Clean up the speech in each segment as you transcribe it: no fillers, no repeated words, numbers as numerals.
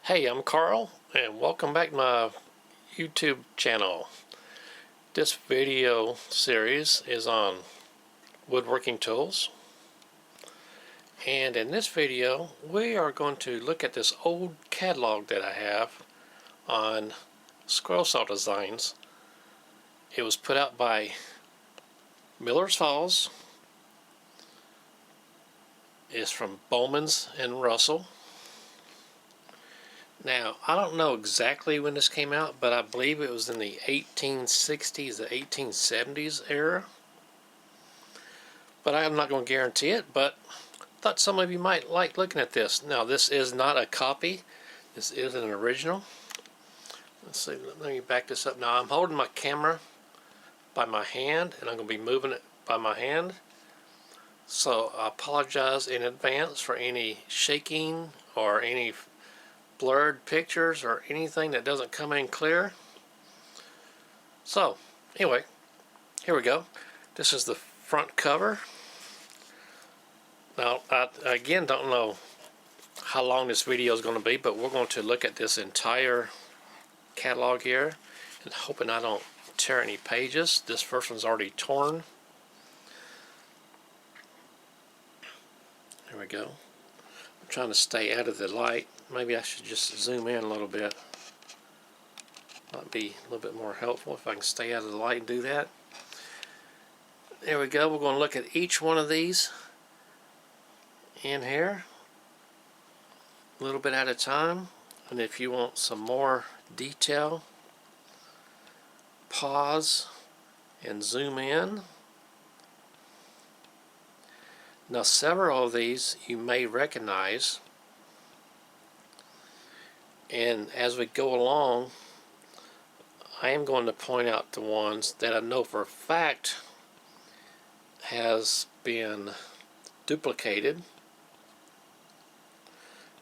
Hey, I'm Carl, and welcome back to my YouTube channel. This video series is on woodworking tools, and in this video we are going to look at this old catalog that I have on scroll saw designs. It was put out by Miller's Falls. It's from Bowman's and Russell. Now, I don't know exactly when this came out, but I believe it was in the 1860s, the 1870s era. But I'm not going to guarantee it, but I thought some of you might like looking at this. Now, this is not a copy. This is an original. Let's see, let me back this up. Now, I'm holding my camera by my hand, and I'm going to be moving it by my hand. So, I apologize in advance for any shaking or any blurred pictures or anything that doesn't come in clear. So anyway, here we go. This is the front cover. Now I again don't know how long this video is going to be, but we're going to look at this entire catalog here and hoping I don't tear any pages. This first one's already torn. There we go. I'm trying to stay out of the light. Maybe I should just zoom in a little bit. Might be a little bit more helpful if I can stay out of the light and do that. There we go. We're going to look at each one of these in here a little bit at a time. And if you want some more detail, pause and zoom in. Now, several of these you may recognize, and as we go along I am going to point out the ones that I know for a fact has been duplicated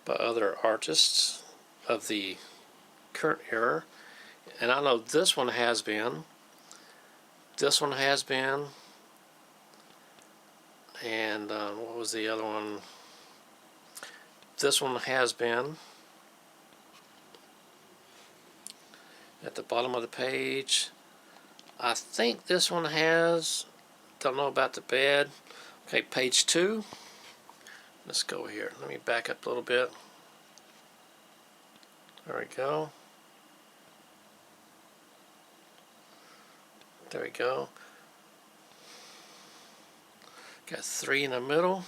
by other artists of the current era. And I know this one has been, this one has been, and what was the other one? This one has been. At the bottom of the page, I think this one has. Don't know about the bed. Okay, page 2. Let's go here. Let me back up a little bit. There we go. There we go. Got 3 in the middle.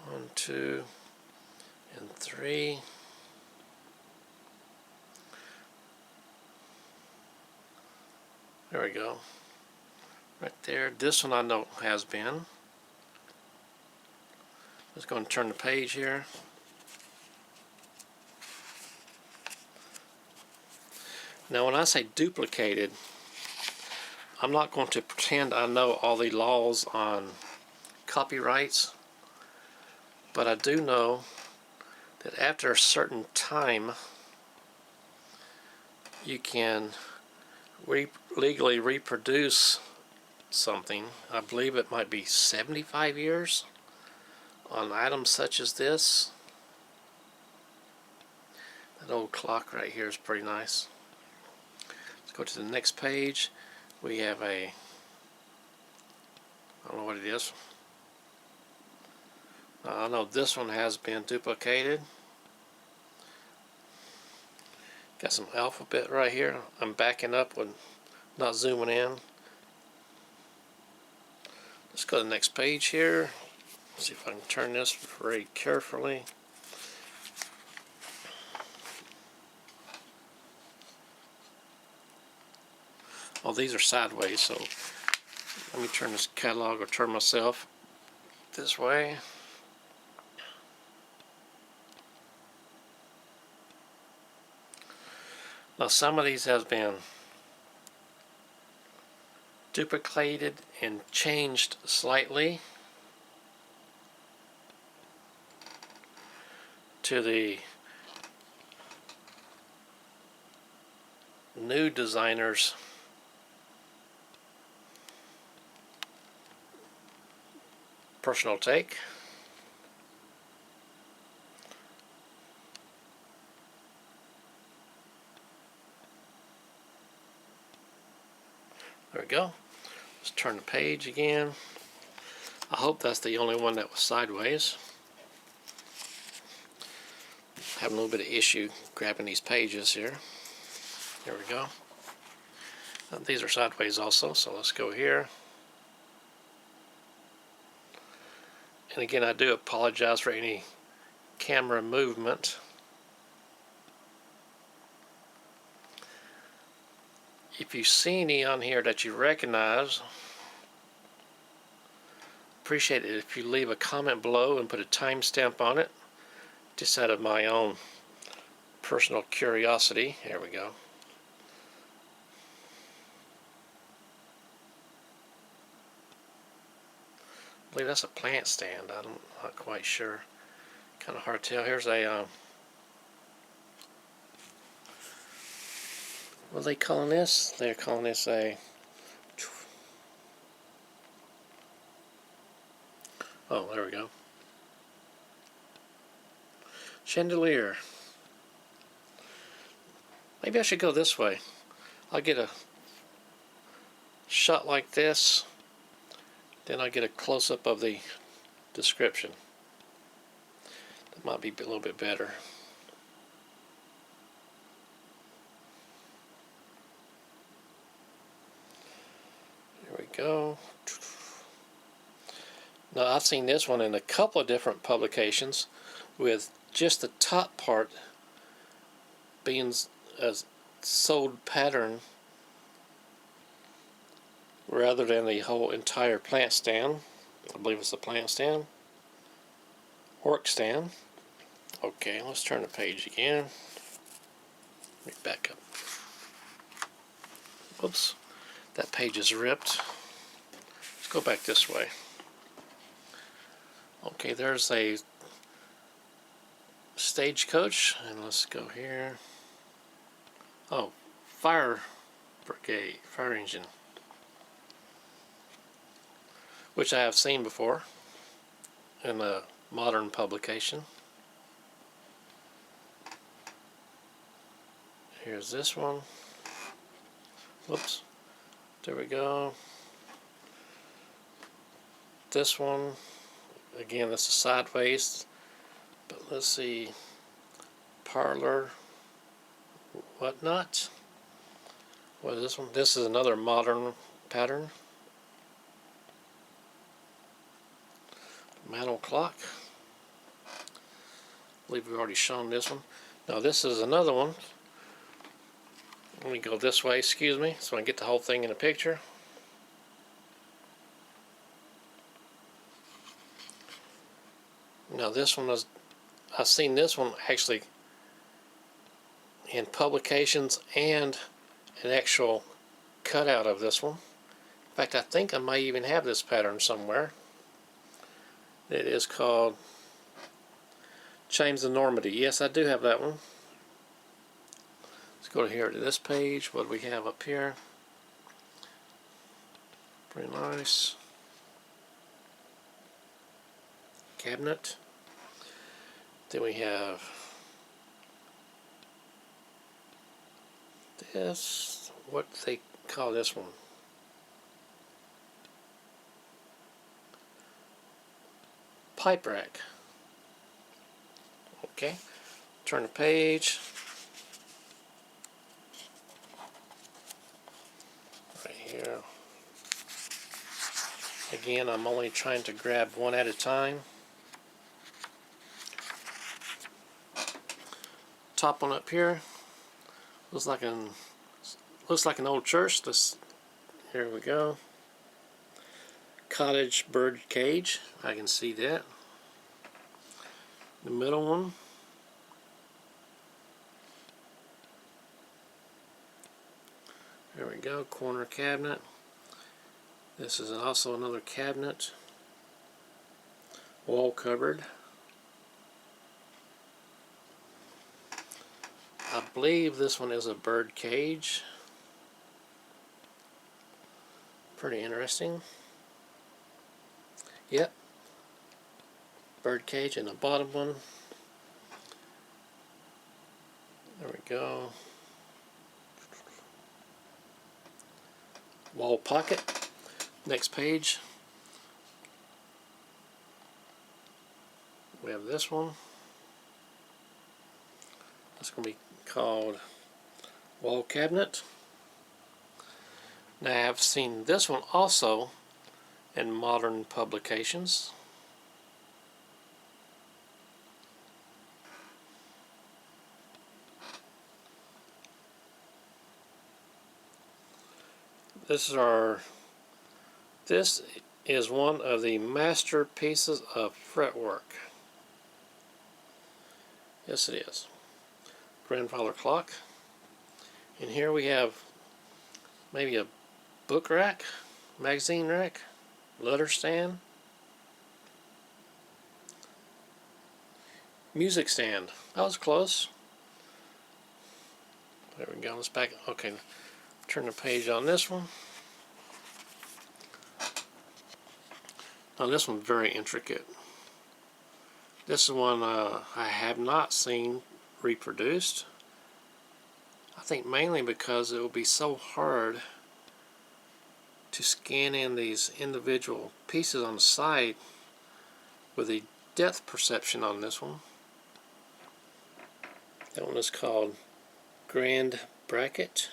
1, 2, and 3. There we go. Right there. This one I know has been. Just going to turn the page here. Now, when I say duplicated, I'm not going to pretend I know all the laws on copyrights, but I do know that after a certain time you can legally reproduce something. I believe it might be 75 years on items such as this. That old clock right here is pretty nice. Let's go to the next page. We have a, I don't know what it is. I know this one has been duplicated. Got some alphabet right here. I'm backing up and not zooming in. Let's go to the next page here. See if I can turn this very carefully. Oh, these are sideways, so let me turn this catalog or turn myself this way. Now, some of these have been duplicated and changed slightly to the new designer's personal take. go. Let's turn the page again. I hope that's the only one that was sideways. Having a little bit of issue grabbing these pages here. There we go. These are sideways also, so let's go here. And again, I do apologize for any camera movement. If you see any on here that you recognize, appreciate it if you leave a comment below and put a timestamp on it, just out of my own personal curiosity. Here we go. I believe that's a plant stand. I'm not quite sure. Kind of hard to tell. Here's a what are they calling this? They're calling this a, oh, there we go, chandelier. Maybe I should go this way. I'll get a shot like this, then I'll get a close-up of the description. That might be a little bit better. There we go. Now I've seen this one in a couple of different publications with just the top part being a sewed pattern rather than the whole entire plant stand. I believe it's a plant stand. Work stand. Okay, let's turn the page again. Let me back up. Whoops, that page is ripped. Let's go back this way. Okay, there's a stagecoach, and let's go here. Oh, fire brigade, fire engine, which I have seen before in a modern publication. Here's this one. Whoops, there we go. This one, again, this is sideways, but let's see, parlor, whatnot. What is this one? This is another modern pattern. Mantle clock. I believe we've already shown this one. Now this is another one. Let me go this way, excuse me, so I can get the whole thing in the picture. Now this one is, I've seen this one actually in publications and an actual cutout of this one. In fact, I think I might even have this pattern somewhere. It is called Chains of Normandy. Yes, I do have that one. Let's go here to this page. What do we have up here? Pretty nice. Cabinet. Then we have this, what they call this one? Pipe rack. Okay, turn the page. Right here. Again, I'm only trying to grab one at a time. Top one up here looks like an old church. Here we go. Cottage bird cage. I can see that. The middle one. There we go. Corner cabinet. This is also another cabinet. Wall cupboard. I believe this one is a bird cage. Pretty interesting. Yep. Bird cage in the bottom one. There we go. wall pocket. Next page, we have this one. It's going to be called wall cabinet. Now I've seen this one also in modern publications. This is one of the masterpieces of fretwork. Yes, it is. Grandfather clock. And here we have maybe a book rack, magazine rack, letter stand, music stand. That was close. There we go. Let's back. Okay, turn the page on this one. Now this one's very intricate. This is one I have not seen reproduced. I think mainly because it will be so hard to scan in these individual pieces on the side with the depth perception on this one. That one is called Grand Bracket.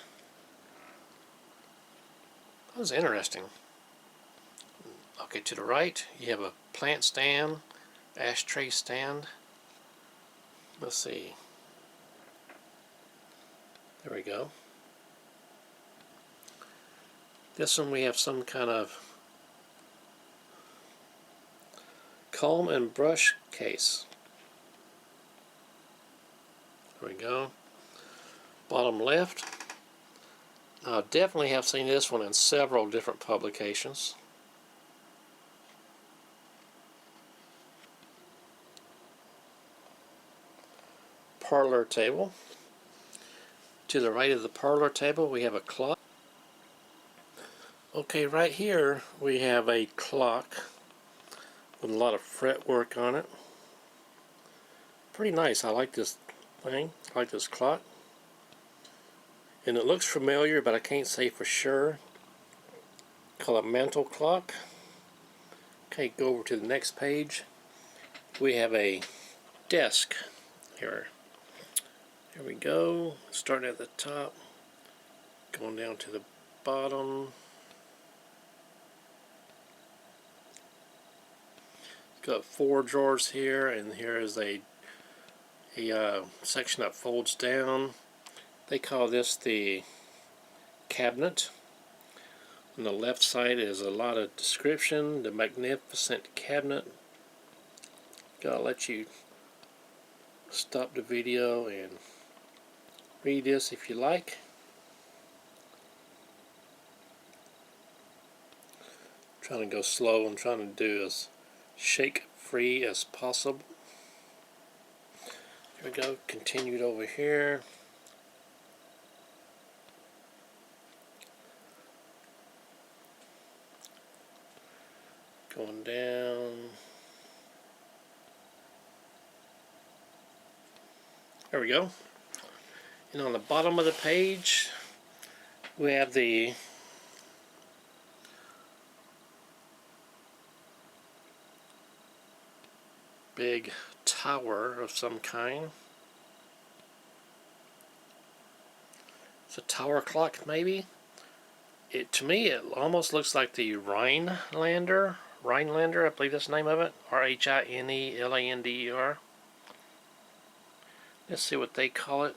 That was interesting. Okay, to the right you have a plant stand, ashtray stand. Let's see. There we go. This one we have some kind of comb and brush case. There we go. Bottom left. I definitely have seen this one in several different publications. Parlor table. To the right of the parlor table we have a clock. Okay, right here we have a clock with a lot of fretwork on it. Pretty nice. I like this thing. I like this clock. And it looks familiar, but I can't say for sure. Called a mantle clock. Okay, go over to the next page. We have a desk here. Here we go. Starting at the top, going down to the bottom. Got 4 drawers here, and here is a section that folds down. They call this the cabinet. On the left side is a lot of description. The magnificent cabinet. Gotta let you stop the video and read this if you like. I'm trying to go slow and trying to do as shake free as possible. Here we go, continued over here. Going down. There we go. And on the bottom of the page we have the big tower of some kind. It's a tower clock maybe. To me it almost looks like the Rhinelander, I believe that's the name of it. Rhinelander. Let's see what they call it.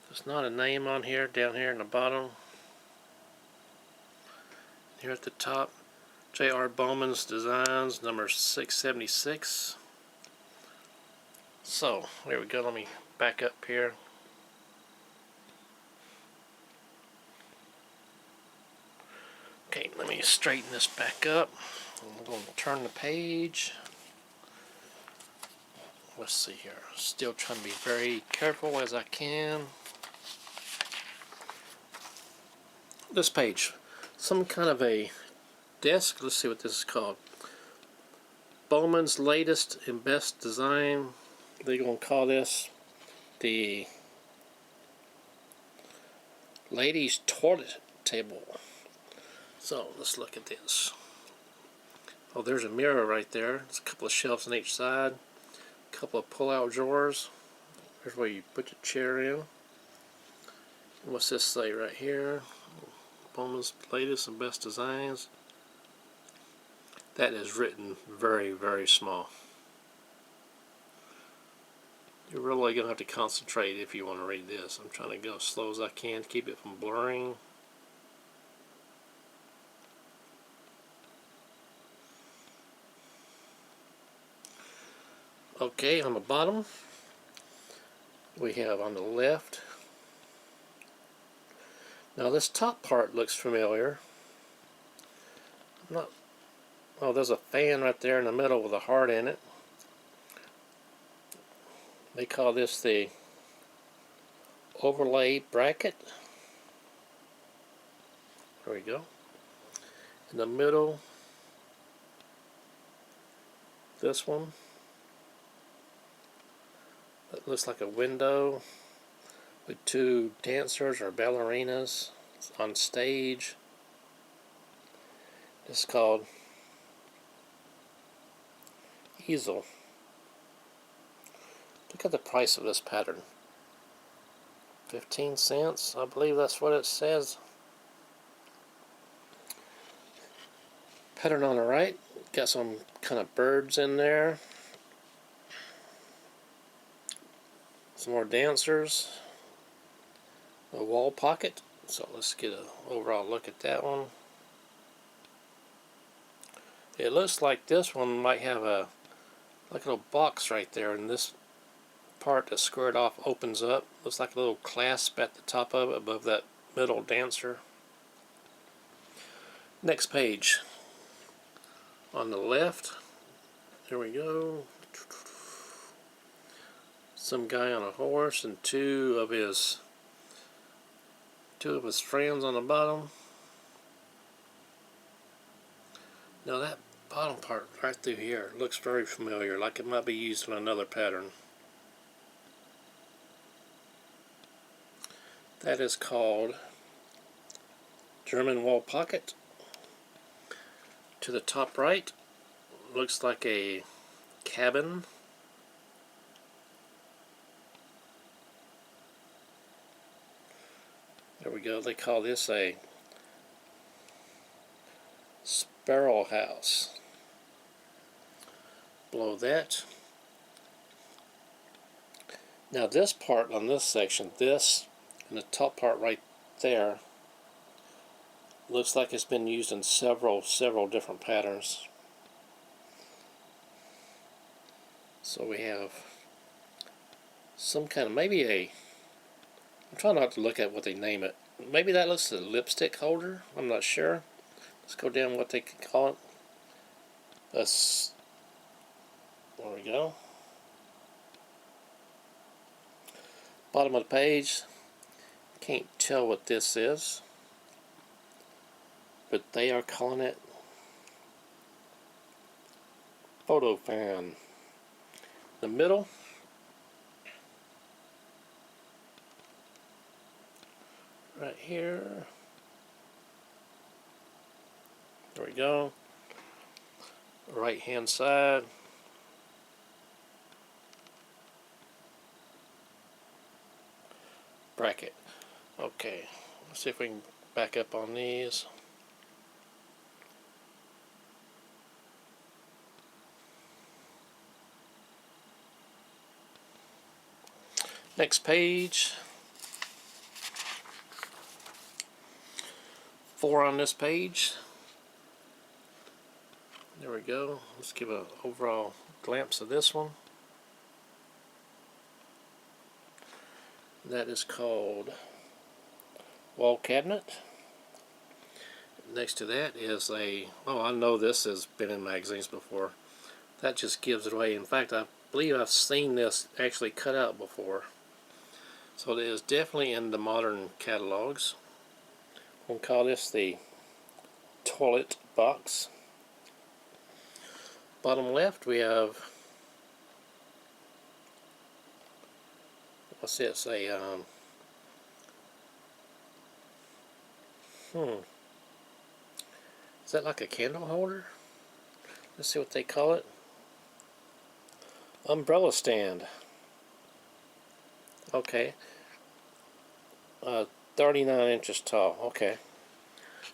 There's not a name on here, down here in the bottom. Here at the top, J.R. Bowman's Designs, number 676. So, there we go. Let me back up here. Okay, let me straighten this back up. I'm going to turn the page. Let's see here. Still trying to be very careful as I can. This page, some kind of a desk. Let's see what this is called. Bowman's latest and best design. They're going to call this the ladies' toilet table. So let's look at this. Oh, there's a mirror right there. There's a couple of shelves on each side. A couple of pull-out drawers. There's where you put your chair in. What's this say right here? Bowman's latest and best designs. That is written very, very small. You're really going to have to concentrate if you want to read this. I'm trying to go as slow as I can to keep it from blurring. Okay, on the bottom, we have on the left. Now this top part looks familiar. Oh, there's a fan right there in the middle with a heart in it. They call this the overlay bracket. There we go. In the middle, this one. That looks like a window with two dancers or ballerinas on stage. This is called easel. Look at the price of this pattern. 15 cents, I believe that's what it says. Pattern on the right, got some kind of birds in there. Some more dancers. A wall pocket. So let's get an overall look at that one. It looks like this one might have a little box right there, and this part that's squared off opens up. Looks like a little clasp at the top of it above that middle dancer. Next page. On the left, here we go. Some guy on a horse and two of his friends on the bottom. Now that bottom part right through here looks very familiar, like it might be used in another pattern. That is called German wall pocket. To the top right, looks like a cabin. There we go. They call this a sparrow house. Below that. Now this part on this section, this and the top part right there, looks like it's been used in several different patterns. So we have some kind of, maybe I'm trying not to look at what they name it. Maybe that looks like a lipstick holder. I'm not sure. Let's go down what they could call it. There we go. Bottom of the page. Can't tell what this is, but they are calling it photo fan. The middle, right here. There we go. Right hand side. Bracket. Okay, let's see if we can back up on these. Next page. 4 on this page. There we go. Let's give an overall glimpse of this one. That is called wall cabinet. Next to that is I know this has been in magazines before. That just gives it away. In fact, I believe I've seen this actually cut out before. So it is definitely in the modern catalogs. We'll call this the toilet box. Bottom left we have, what's this, Is that like a candle holder? Let's see what they call it. Umbrella stand. Okay. 39 inches tall. Okay.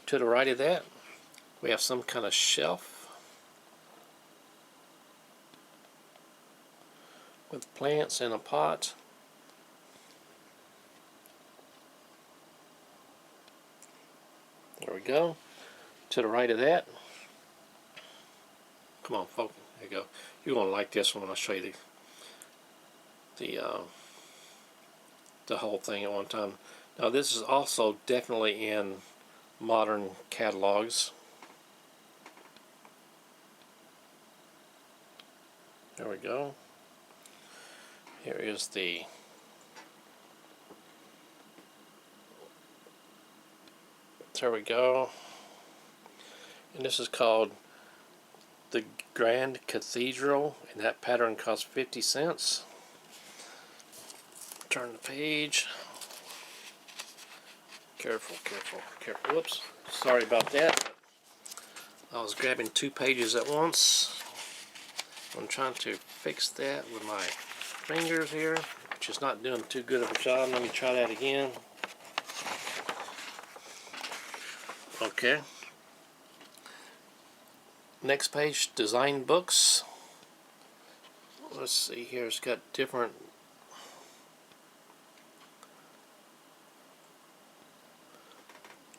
To the right of that, we have some kind of shelf with plants in a pot. There we go. To the right of that, come on, folks. There you go. You're gonna like this one when I show you the whole thing at one time. Now this is also definitely in modern catalogs. There we go. Here is the there we go. And this is called the Grand Cathedral, and that pattern costs 50 cents. Turn the page. Careful, careful, careful. Whoops. Sorry about that. I was grabbing 2 pages at once. I'm trying to fix that with my fingers here, which is not doing too good of a job. Let me try that again. Okay. Next page, design books. Let's see here. It's got different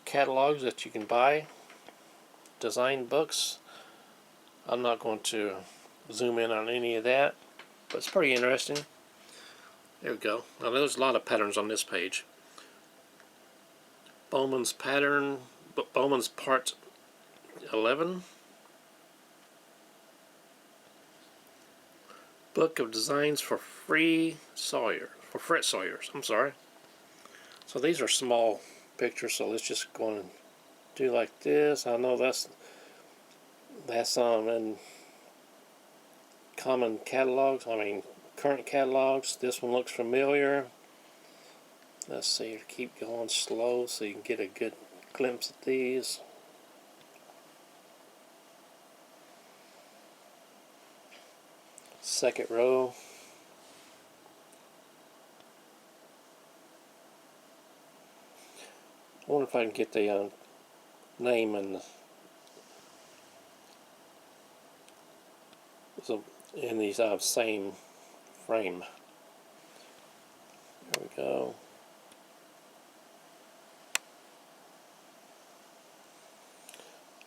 catalogs that you can buy. Design books. I'm not going to zoom in on any of that, but it's pretty interesting. There we go. Now there's a lot of patterns on this page. Bowman's pattern, Bowman's part 11. Book of designs for fret sawyers. I'm sorry. So these are small pictures, so let's just go and do like this. I know that's in common catalogs. I mean current catalogs. This one looks familiar. Let's see. Keep going slow so you can get a good glimpse at these. Second row. I wonder if I can get the name and in these same frame. There we go.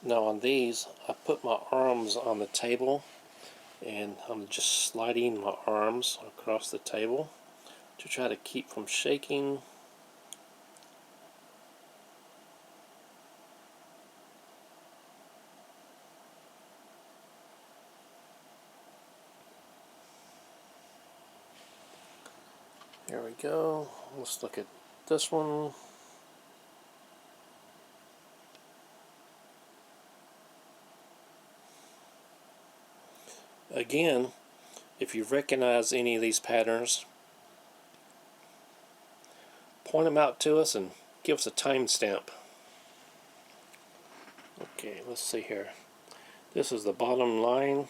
Now on these, I put my arms on the table, and I'm just sliding my arms across the table to try to keep from shaking. Here we go. Let's look at this one. Again, if you recognize any of these patterns, point them out to us and give us a timestamp. Okay, let's see here. This is the bottom line.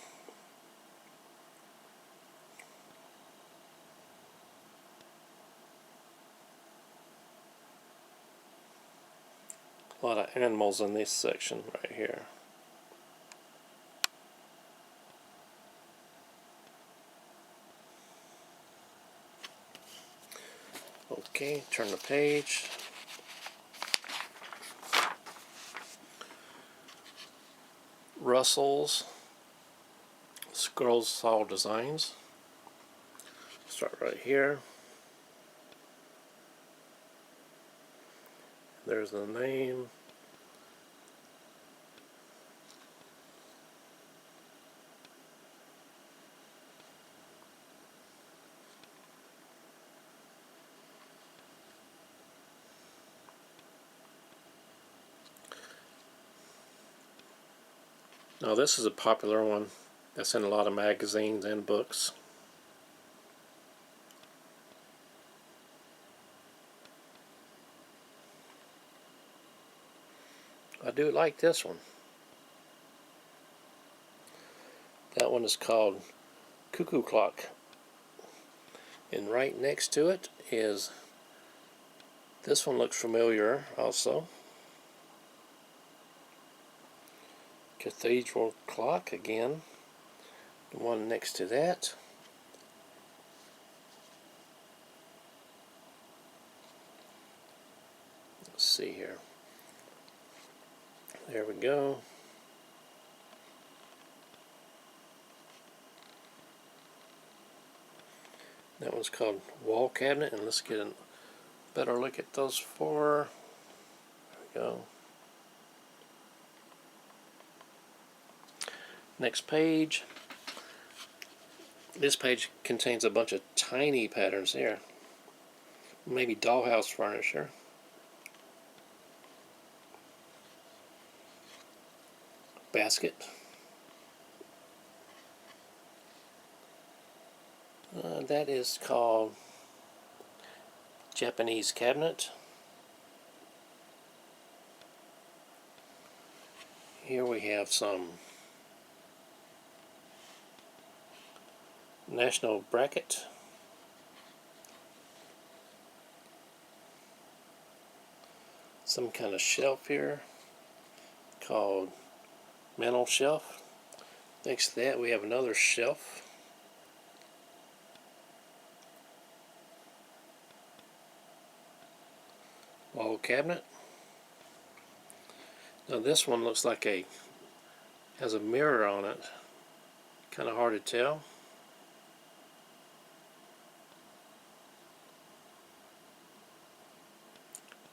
A lot of animals in this section right here. Okay, turn the page. Russell's Scroll Saw Designs. Start right here. There's the name. Now this is a popular one that's in a lot of magazines and books. I do like this one. that one is called Cuckoo Clock. And right next to it is, this one looks familiar also, Cathedral Clock again. The one next to that, let's see here. There we go. That one's called Wall Cabinet, and let's get a better look at those four. There we go. Next page. This page contains a bunch of tiny patterns here. Maybe dollhouse furniture. Basket. That is called Japanese cabinet. Here we have some national bracket. Some kind of shelf here called mantel shelf. Next to that we have another shelf. Wall cabinet. Now this one looks like has a mirror on it. Kind of hard to tell.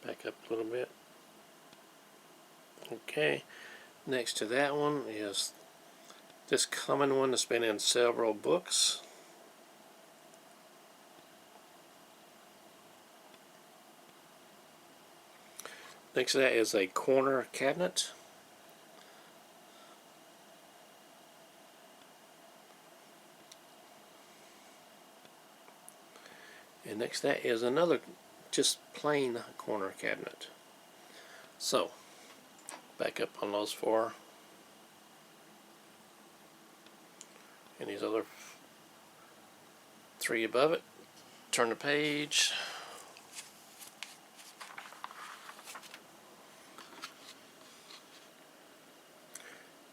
Back up a little bit. Okay. Next to that one is this common one that's been in several books. Next to that is a corner cabinet. And next to that is another just plain corner cabinet. So, back up on those four. And these other three above it. Turn the page.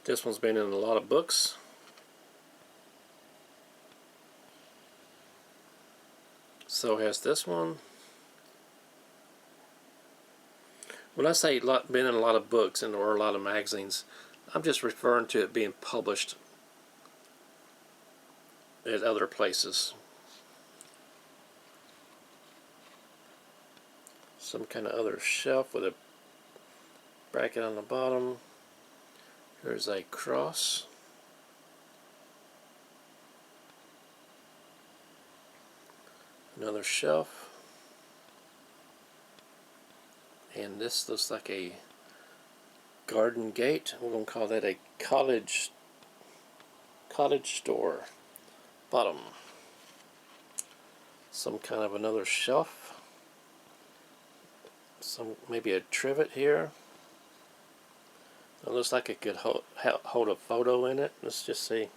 This one's been in a lot of books. So has this one. When I say been in a lot of books or a lot of magazines, I'm just referring to it being published at other places. Some kind of other shelf with a bracket on the bottom. There's a cross. Another shelf. And this looks like a garden gate. We're going to call that a cottage store. Bottom. Some kind of another shelf. Maybe a trivet here. It looks like it could hold a photo in it. Let's just see.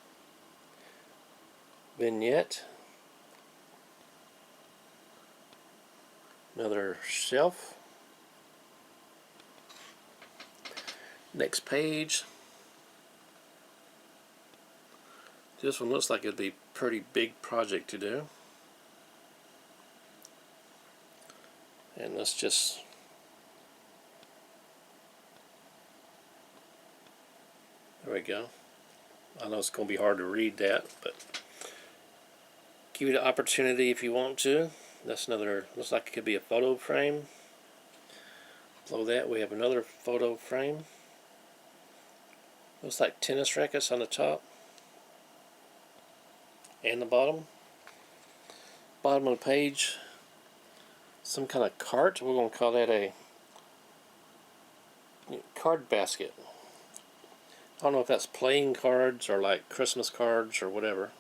Vignette. Another shelf. Next page. This one looks like it'd be a pretty big project to do. And let's just there we go. I know it's going to be hard to read that, but give you the opportunity if you want to. That's another, looks like it could be a photo frame. Below that we have another photo frame. Looks like tennis rackets on the top and the bottom. Bottom of the page, some kind of cart. We're going to call that a card basket. I don't know if that's playing cards or like Christmas cards or whatever.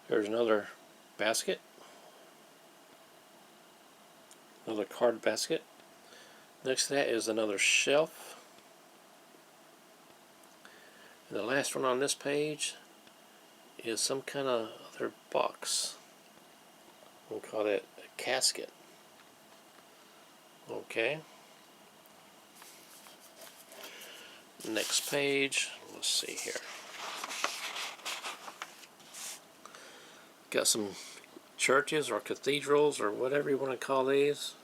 There's another basket. Another card basket. Next to that is another shelf. And the last one on this page is some kind of other box. We'll call that a casket. Okay. Next page. Let's see here. Got some churches or cathedrals or whatever you want to call these.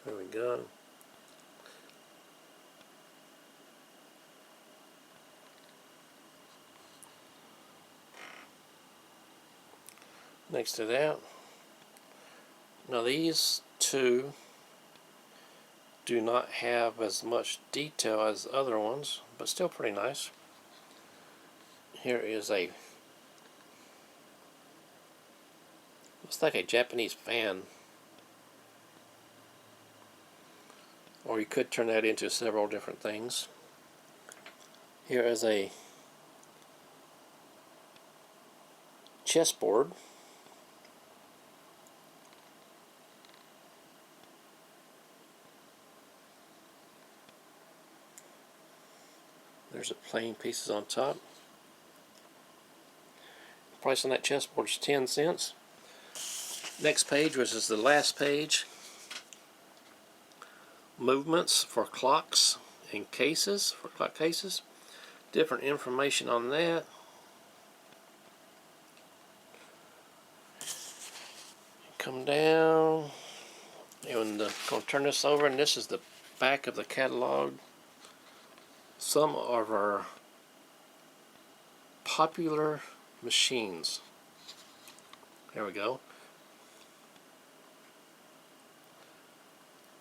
There we go. Next to that, now these two do not have as much detail as other ones, but still pretty nice. Here is a, looks like a Japanese fan, or you could turn that into several different things. Here is a chessboard. There's the plain pieces on top. The price on that chessboard is 10 cents. Next page, which is the last page, movements for clocks and cases, for clock cases. Different information on that. Come down, and going to turn this over, and this is the back of the catalog. Some of our popular machines. There we go.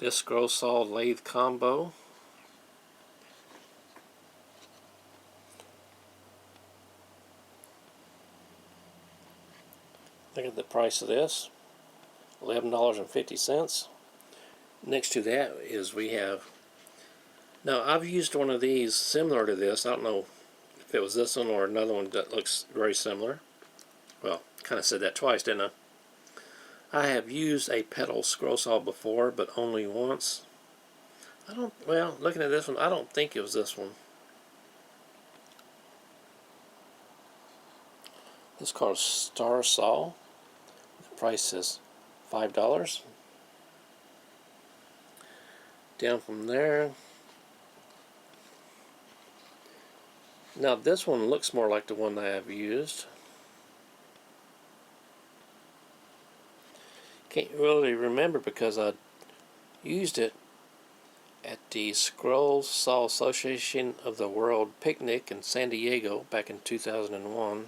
This scroll saw lathe combo. Look at the price of this, $11.50. Next to that is we have, now I've used one of these similar to this. I don't know if it was this one or another one that looks very similar. Well, kind of said that twice, didn't I? I have used a pedal scroll saw before, but only once. Well, looking at this one, I don't think it was this one. This is called Star Saw. The price is $5. Down from there. Now this one looks more like the one that I have used. Can't really remember because I used it at the Scroll Saw Association of the World picnic in San Diego back in 2001.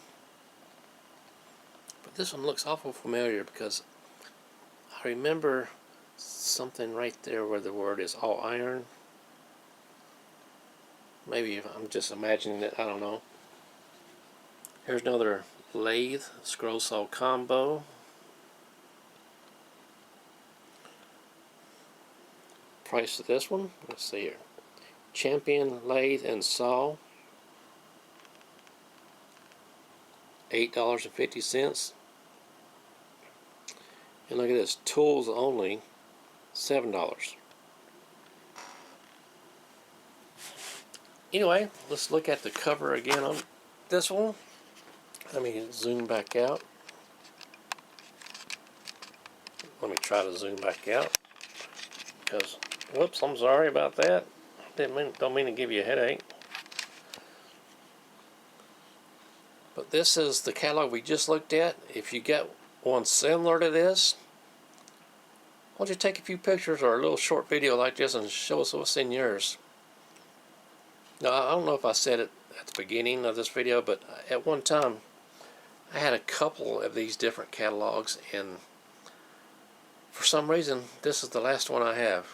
But this one looks awful familiar because I remember something right there where the word is all iron. Maybe I'm just imagining it, I don't know. Here's another lathe scroll saw combo. Price of this one, let's see here. Champion lathe and saw, $8.50. And look at this, tools only, $7. Anyway, let's look at the cover again on this one. Let me zoom back out. Let me try to zoom back out. Because, whoops, I'm sorry about that. Don't mean to give you a headache. But this is the catalog we just looked at. If you get one similar to this, why don't you take a few pictures or a little short video like this and show us what's in yours. Now, I don't know if I said it at the beginning of this video, but at one time I had a couple of these different catalogs, and for some reason this is the last one I have.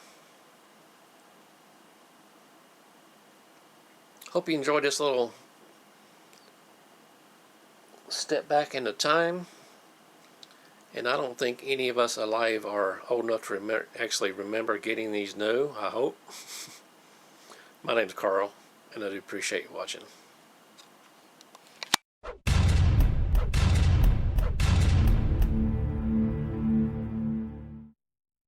Hope you enjoyed this little step back into time. And I don't think any of us alive are old enough to actually remember getting these new, I hope. My name's Carl, and I do appreciate you watching.